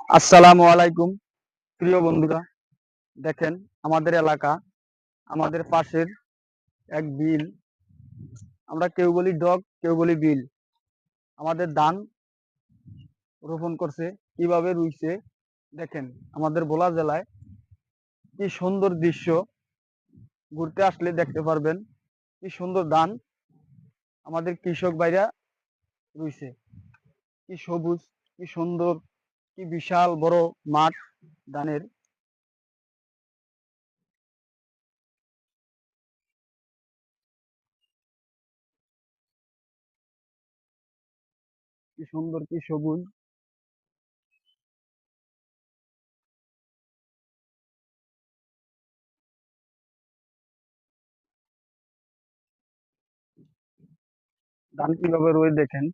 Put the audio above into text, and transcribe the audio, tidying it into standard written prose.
আসসালামু আলাইকুম প্রিয় বন্ধুরা। দেখেন আমাদের এলাকা, আমাদের পাশের এক বিল, আমরা কেউ বলি ডগ, কেউ বলি বিল। আমাদের ধান রোপণ করছে, কিভাবে রুইছে দেখেন। আমাদের ভোলা জেলায় কি সুন্দর দৃশ্য, ঘুরতে আসলে দেখতে পারবেন। কি সুন্দর ধান আমাদের কৃষক ভাইরা রুইছে, কি সবুজ, কি সুন্দর, কি বিশাল বড় মাঠ ধানের। কি সুন্দর, কি সবুজ। ধান কিভাবে রোয়ে দেখেন।